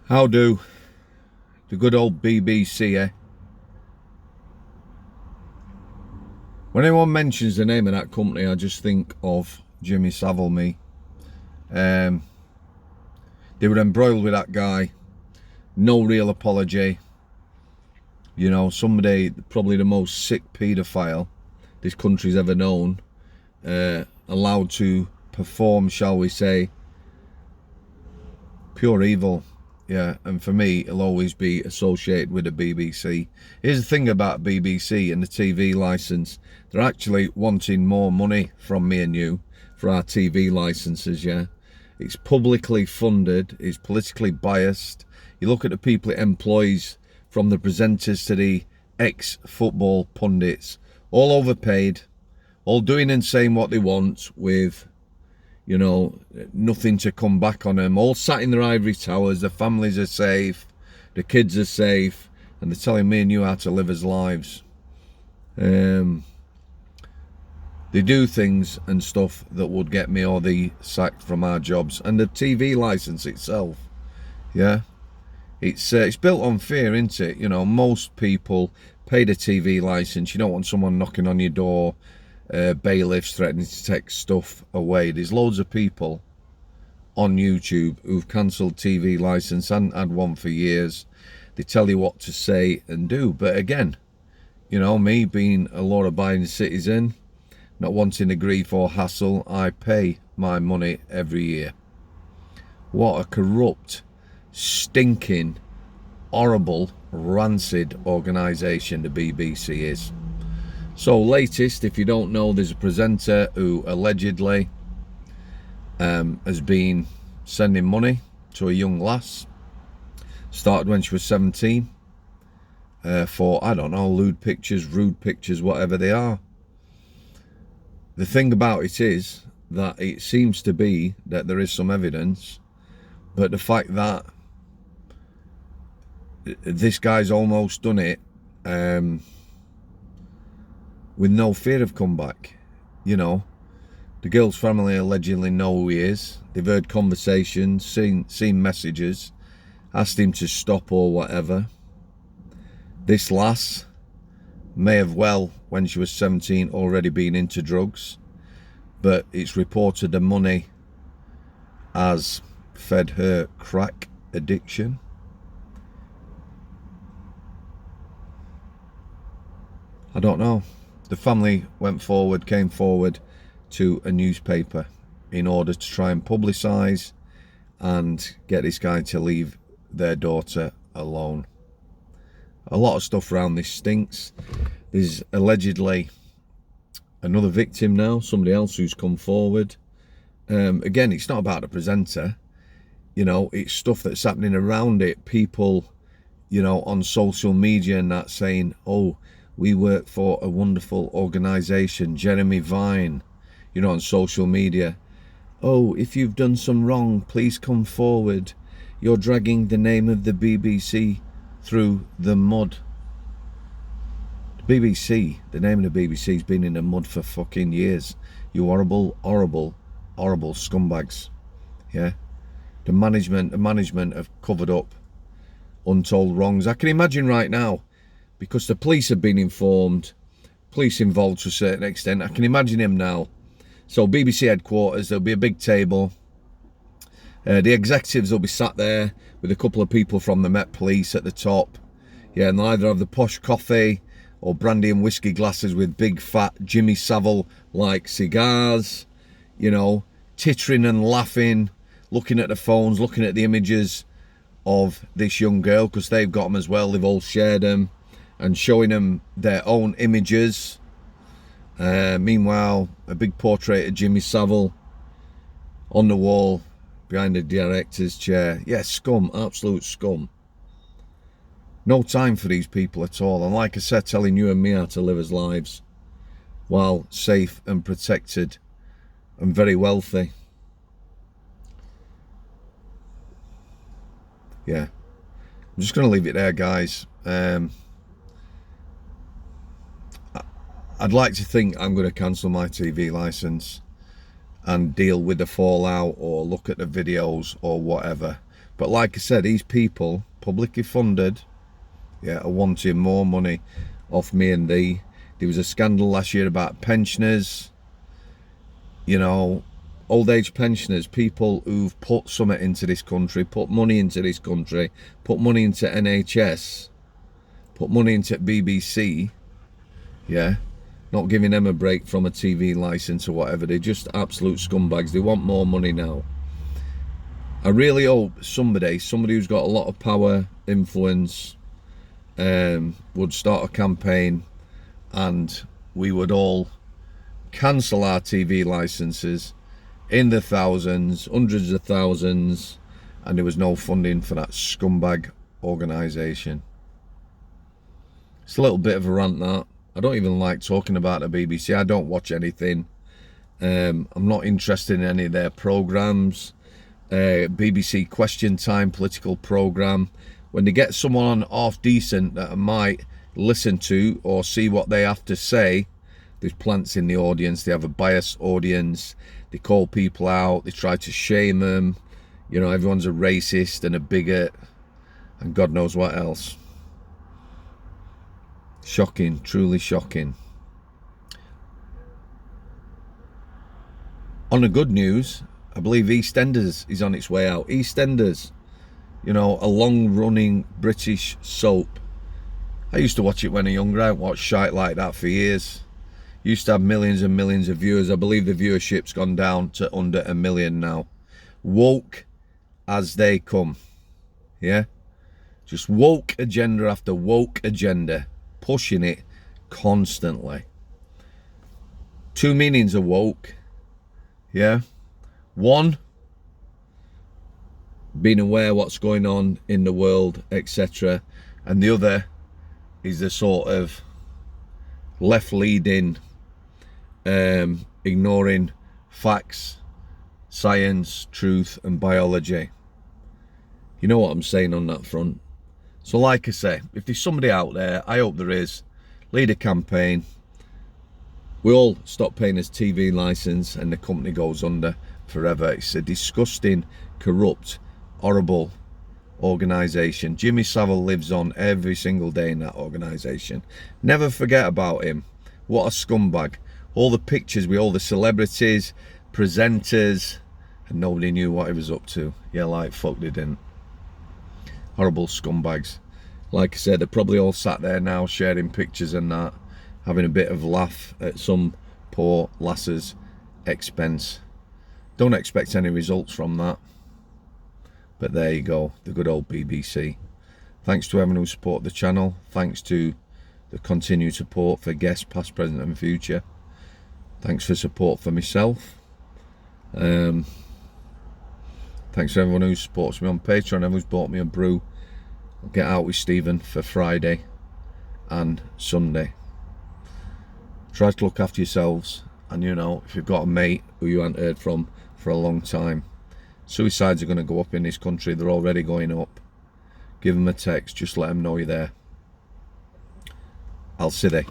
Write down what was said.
How do the good old BBC, eh? When anyone mentions the name of that company, I just think of Jimmy Savile, me. They were embroiled with that guy. No real apology. You know, somebody, probably the most sick paedophile this country's ever known, allowed to perform, shall we say, pure evil. Yeah, and for me, it'll always be associated with the BBC. Here's the thing about BBC and the TV licence. They're actually wanting more money from me and you for our TV licences, yeah? It's publicly funded, it's politically biased. You look at the people it employs, from the presenters to the ex-football pundits, all overpaid, all doing and saying what they want with, you know, nothing to come back on them, all sat in their ivory towers. The families are safe, the kids are safe, and they're telling me and you how to live as lives. They do things and stuff that would get me or thee sacked from our jobs. And the TV licence itself, yeah, it's built on fear, isn't it? You know, most people pay the TV licence. You don't want someone knocking on your door, bailiffs threatening to take stuff away. There's loads of people on YouTube who've cancelled TV licence and had one for years. They tell you what to say and do. But again, you know, me being a law-abiding citizen, not wanting the grief or hassle, I pay my money every year. What a corrupt, stinking, horrible, rancid organisation the BBC is. So latest, if you don't know, there's a presenter who allegedly has been sending money to a young lass. Started when she was 17 for, I don't know, lewd pictures, rude pictures, whatever they are. The thing about it is that it seems to be that there is some evidence, but the fact that this guy's almost done it with no fear of comeback. You know, the girl's family allegedly know who he is. They've heard conversations, seen messages, asked him to stop or whatever. This lass may have, well, when she was 17, already been into drugs, but it's reported the money has fed her crack addiction. I don't know. The family came forward to a newspaper in order to try and publicise and get this guy to leave their daughter alone. A lot of stuff around this stinks. There's allegedly another victim now, somebody else who's come forward. Again, it's not about the presenter. You know, it's stuff that's happening around it. People, you know, on social media and that saying, oh, we work for a wonderful organisation, Jeremy Vine, you know, on social media. Oh, if you've done some wrong, please come forward. You're dragging the name of the BBC through the mud. The BBC, the name of the BBC's been in the mud for fucking years. You horrible, horrible, horrible scumbags. Yeah? The management have covered up untold wrongs. I can imagine right now, because the police have been informed, police involved to a certain extent, I can imagine him now. So BBC headquarters, there'll be a big table. The executives will be sat there with a couple of people from the Met Police at the top. Yeah, and they'll either have the posh coffee or brandy and whiskey glasses with big fat Jimmy Savile-like cigars, you know, tittering and laughing, looking at the phones, looking at the images of this young girl, because they've got them as well, they've all shared them, and showing them their own images. Meanwhile, a big portrait of Jimmy Savile on the wall behind the director's chair. Yeah, scum, absolute scum. No time for these people at all. And like I said, telling you and me how to live as lives while safe and protected and very wealthy. Yeah, I'm just going to leave it there, guys. I'd like to think I'm going to cancel my TV licence and deal with the fallout or look at the videos or whatever. But like I said, these people, publicly funded, yeah, are wanting more money off me and thee. There was a scandal last year about pensioners, you know, old age pensioners, people who've put something into this country, put money into this country, put money into NHS, put money into BBC, yeah, not giving them a break from a TV license or whatever. They're just absolute scumbags. They want more money now. I really hope somebody who's got a lot of power, influence, would start a campaign and we would all cancel our TV licenses in the thousands, hundreds of thousands, and there was no funding for that scumbag organisation. It's a little bit of a rant, that. I don't even like talking about the BBC. I don't watch anything. I'm not interested in any of their programmes. BBC Question Time political programme. When they get someone on half decent that I might listen to or see what they have to say, there's plants in the audience. They have a biased audience. They call people out. They try to shame them. You know, everyone's a racist and a bigot and God knows what else. Shocking, truly shocking. On the good news, I believe EastEnders is on its way out. EastEnders, you know, a long-running British soap. I used to watch it when I was younger. I watched shite like that for years. Used to have millions and millions of viewers. I believe the viewership's gone down to under 1 million now. Woke as they come. Yeah? Just woke agenda after woke agenda. Pushing it constantly. Two meanings of woke. Yeah? One, being aware what's going on in the world, etc. And the other is the sort of left-leading, ignoring facts, science, truth and biology. You know what I'm saying on that front. So like I say, if there's somebody out there, I hope there is, lead a campaign. We all stop paying his TV license and the company goes under forever. It's a disgusting, corrupt, horrible organisation. Jimmy Savile lives on every single day in that organisation. Never forget about him. What a scumbag. All the pictures with all the celebrities, presenters, and nobody knew what he was up to. Yeah, like fuck they didn't. Horrible scumbags. Like I said, they're probably all sat there now sharing pictures and that, having a bit of laugh at some poor lass's expense. Don't expect any results from that. But there you go, the good old BBC. Thanks to everyone who supported the channel. Thanks to the continued support for guests past, present and future. Thanks for support for myself. Thanks to everyone who supports me on Patreon, everyone who's bought me a brew. I'll get out with Stephen for Friday and Sunday. Try to look after yourselves, and you know, if you've got a mate who you haven't heard from for a long time, suicides are going to go up in this country. They're already going up. Give them a text, just let them know you're there. I'll see you.